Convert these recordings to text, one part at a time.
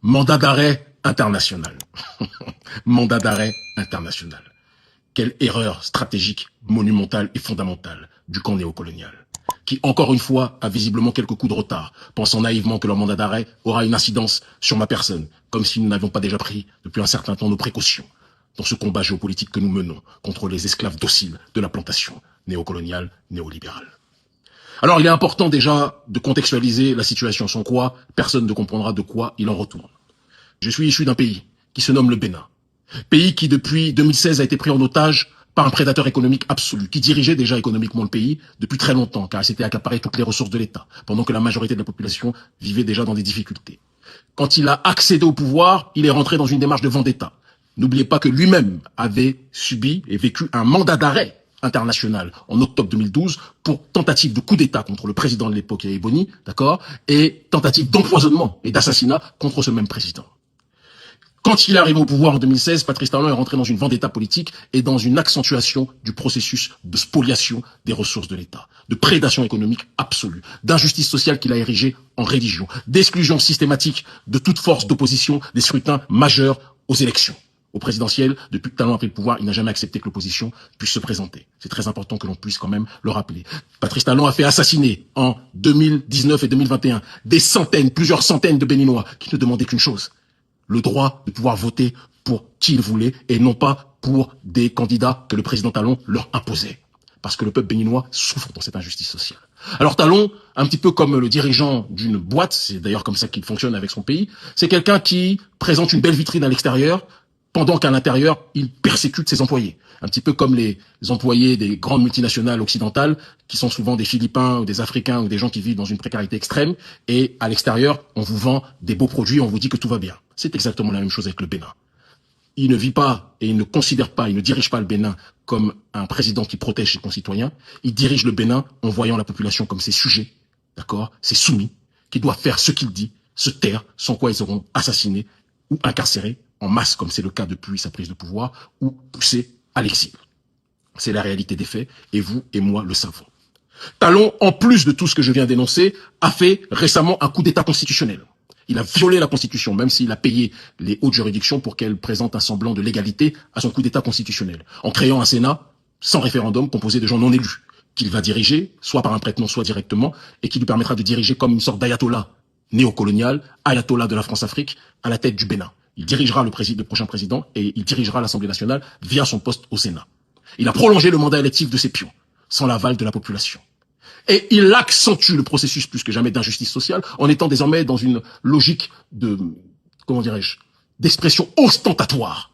Mandat d'arrêt international. Mandat d'arrêt international. Quelle erreur stratégique, monumentale et fondamentale du camp néocolonial, qui, encore une fois, a visiblement quelques coups de retard, pensant naïvement que leur mandat d'arrêt aura une incidence sur ma personne, comme si nous n'avions pas déjà pris, depuis un certain temps, nos précautions dans ce combat géopolitique que nous menons contre les esclaves dociles de la plantation néocoloniale, néolibérale. Alors, il est important déjà de contextualiser la situation, sans quoi personne ne comprendra de quoi il en retourne. Je suis issu d'un pays qui se nomme le Bénin. Pays qui, depuis 2016, a été pris en otage par un prédateur économique absolu, qui dirigeait déjà économiquement le pays depuis très longtemps, car il s'était accaparé toutes les ressources de l'État, pendant que la majorité de la population vivait déjà dans des difficultés. Quand il a accédé au pouvoir, il est rentré dans une démarche de vendetta. N'oubliez pas que lui-même avait subi et vécu un mandat d'arrêt international en octobre 2012 pour tentative de coup d'État contre le président de l'époque, Yahya Boni, d'accord, et tentative d'empoisonnement et d'assassinat contre ce même président. Quand il est arrivé au pouvoir en 2016, Patrice Talon est rentré dans une vendetta politique et dans une accentuation du processus de spoliation des ressources de l'État, de prédation économique absolue, d'injustice sociale qu'il a érigée en religion, d'exclusion systématique de toute force d'opposition des scrutins majeurs aux élections. Au présidentiel, depuis que Talon a pris le pouvoir, il n'a jamais accepté que l'opposition puisse se présenter. C'est très important que l'on puisse quand même le rappeler. Patrice Talon a fait assassiner en 2019 et 2021 des centaines, plusieurs centaines de Béninois qui ne demandaient qu'une chose: le droit de pouvoir voter pour qui il voulait et non pas pour des candidats que le président Talon leur imposait. Parce que le peuple béninois souffre dans cette injustice sociale. Alors Talon, un petit peu comme le dirigeant d'une boîte, c'est d'ailleurs comme ça qu'il fonctionne avec son pays, c'est quelqu'un qui présente une belle vitrine à l'extérieur, pendant qu'à l'intérieur, il persécute ses employés. Un petit peu comme les employés des grandes multinationales occidentales, qui sont souvent des Philippins ou des Africains ou des gens qui vivent dans une précarité extrême, et à l'extérieur, on vous vend des beaux produits, on vous dit que tout va bien. C'est exactement la même chose avec le Bénin. Il ne vit pas et il ne considère pas, il ne dirige pas le Bénin comme un président qui protège ses concitoyens. Il dirige le Bénin en voyant la population comme ses sujets, d'accord, ses soumis, qui doivent faire ce qu'il dit, se taire, sans quoi ils seront assassinés ou incarcérés en masse, comme c'est le cas depuis sa prise de pouvoir, ou poussés à l'exil. C'est la réalité des faits, et vous et moi le savons. Talon, en plus de tout ce que je viens d'énoncer, a fait récemment un coup d'État constitutionnel. Il a violé la Constitution, même s'il a payé les hautes juridictions pour qu'elles présentent un semblant de légalité à son coup d'État constitutionnel, en créant un Sénat sans référendum composé de gens non élus, qu'il va diriger, soit par un prête-nom, soit directement, et qui lui permettra de diriger comme une sorte d'ayatollah néocolonial, ayatollah de la France-Afrique, à la tête du Bénin. Il dirigera le prochain président et il dirigera l'Assemblée nationale via son poste au Sénat. Il a prolongé le mandat électif de ses pions, sans l'aval de la population. Et il accentue le processus plus que jamais d'injustice sociale en étant désormais dans une logique de, comment dirais-je, d'expression ostentatoire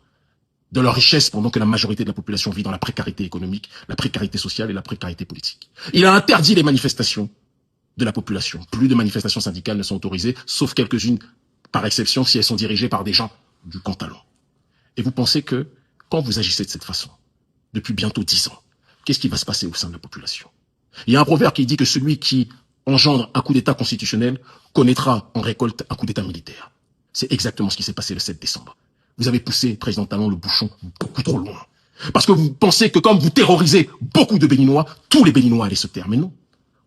de leur richesse pendant que la majorité de la population vit dans la précarité économique, la précarité sociale et la précarité politique. Il a interdit les manifestations de la population. Plus de manifestations syndicales ne sont autorisées, sauf quelques-unes par exception si elles sont dirigées par des gens du camp Talon. Et vous pensez que quand vous agissez de cette façon, depuis bientôt 10 ans, qu'est-ce qui va se passer au sein de la population? Il y a un proverbe qui dit que celui qui engendre un coup d'État constitutionnel connaîtra en récolte un coup d'État militaire. C'est exactement ce qui s'est passé le 7 décembre. Vous avez poussé, président Talon, le bouchon beaucoup trop loin. Parce que vous pensez que comme vous terrorisez beaucoup de Béninois, tous les Béninois allaient se taire. Mais non.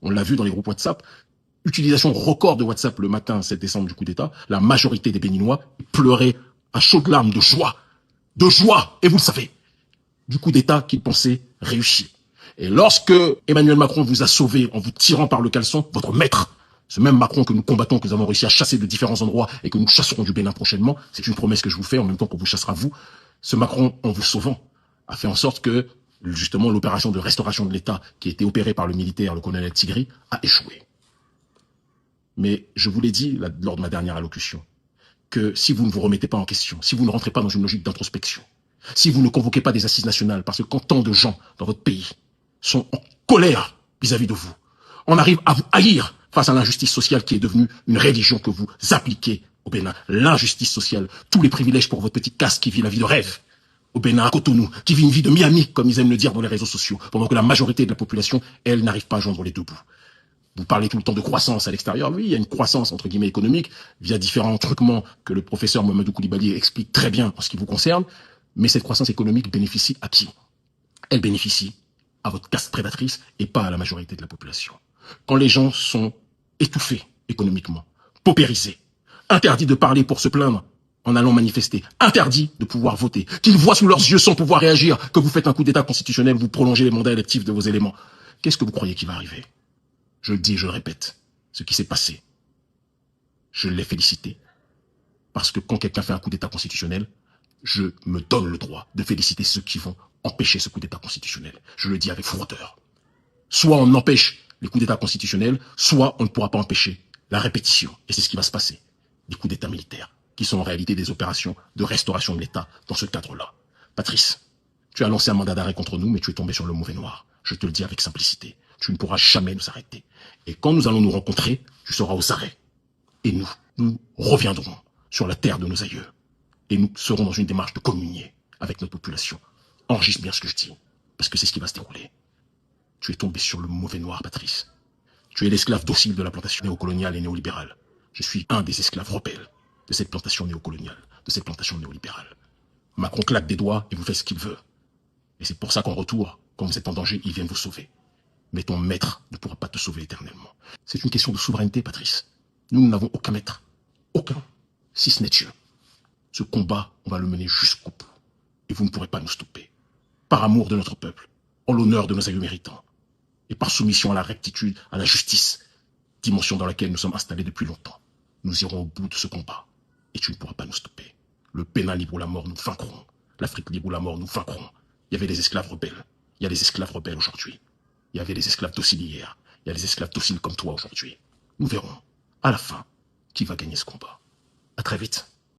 On l'a vu dans les groupes WhatsApp. Utilisation record de WhatsApp le matin 7 décembre du coup d'État. La majorité des Béninois pleuraient à chaudes larmes de joie. De joie. Et vous le savez. Du coup d'État qu'ils pensaient réussi. Et lorsque Emmanuel Macron vous a sauvé en vous tirant par le caleçon, votre maître, ce même Macron que nous combattons, que nous avons réussi à chasser de différents endroits et que nous chasserons du Bénin prochainement, c'est une promesse que je vous fais en même temps qu'on vous chassera vous, ce Macron, en vous sauvant, a fait en sorte que, justement, l'opération de restauration de l'État qui a été opérée par le militaire, le colonel Tigri, a échoué. Mais je vous l'ai dit lors de ma dernière allocution, que si vous ne vous remettez pas en question, si vous ne rentrez pas dans une logique d'introspection, si vous ne convoquez pas des assises nationales, parce que quand tant de gens dans votre pays sont en colère vis-à-vis de vous, on arrive à vous haïr face à l'injustice sociale qui est devenue une religion que vous appliquez au Bénin. L'injustice sociale, tous les privilèges pour votre petite caste qui vit la vie de rêve au Bénin, à Cotonou, qui vit une vie de Miami, comme ils aiment le dire dans les réseaux sociaux, pendant que la majorité de la population, elle, n'arrive pas à joindre les deux bouts. Vous parlez tout le temps de croissance à l'extérieur. Oui, il y a une croissance, entre guillemets, économique, via différents truquements que le professeur Mamadou Koulibaly explique très bien en ce qui vous concerne. Mais cette croissance économique bénéficie à qui? Elle bénéficie à votre caste prédatrice et pas à la majorité de la population. Quand les gens sont étouffés économiquement, paupérisés, Interdit de parler pour se plaindre en allant manifester. Interdit de pouvoir voter. Qu'ils voient sous leurs yeux sans pouvoir réagir que vous faites un coup d'état constitutionnel, vous prolongez les mandats électifs de vos éléments. Qu'est-ce que vous croyez qui va arriver? Je le dis et je le répète. Ce qui s'est passé, je l'ai félicité. Parce que quand quelqu'un fait un coup d'état constitutionnel, je me donne le droit de féliciter ceux qui vont empêcher ce coup d'état constitutionnel. Je le dis avec froideur. Soit on empêche les coups d'état constitutionnels, soit on ne pourra pas empêcher la répétition. Et c'est ce qui va se passer. Des coups d'état militaires, qui sont en réalité des opérations de restauration de l'État dans ce cadre-là. Patrice, tu as lancé un mandat d'arrêt contre nous, mais tu es tombé sur le mauvais noir. Je te le dis avec simplicité. Tu ne pourras jamais nous arrêter. Et quand nous allons nous rencontrer, tu seras aux arrêts. Et nous reviendrons sur la terre de nos aïeux. Et nous serons dans une démarche de communier avec notre population. Enregistre bien ce que je dis, parce que c'est ce qui va se dérouler. Tu es tombé sur le mauvais noir, Patrice. Tu es l'esclave docile de la plantation néocoloniale et néolibérale. Je suis un des esclaves rebelles de cette plantation néocoloniale, de cette plantation néolibérale. Macron claque des doigts et vous fait ce qu'il veut. Et c'est pour ça qu'en retour, quand vous êtes en danger, ils viennent vous sauver. Mais ton maître ne pourra pas te sauver éternellement. C'est une question de souveraineté, Patrice. Nous n'avons aucun maître. Aucun. Si ce n'est Dieu. Ce combat, on va le mener jusqu'au bout. Et vous ne pourrez pas nous stopper. Par amour de notre peuple, en l'honneur de nos aïeux méritants, et par soumission à la rectitude, à la justice, dimension dans laquelle nous sommes installés depuis longtemps. Nous irons au bout de ce combat, et tu ne pourras pas nous stopper. Le Bénin libre ou la mort, nous vaincrons. L'Afrique libre ou la mort, nous vaincrons. Il y avait des esclaves rebelles. Il y a des esclaves rebelles aujourd'hui. Il y avait des esclaves dociles hier. Il y a des esclaves dociles comme toi aujourd'hui. Nous verrons, à la fin, qui va gagner ce combat. À très vite.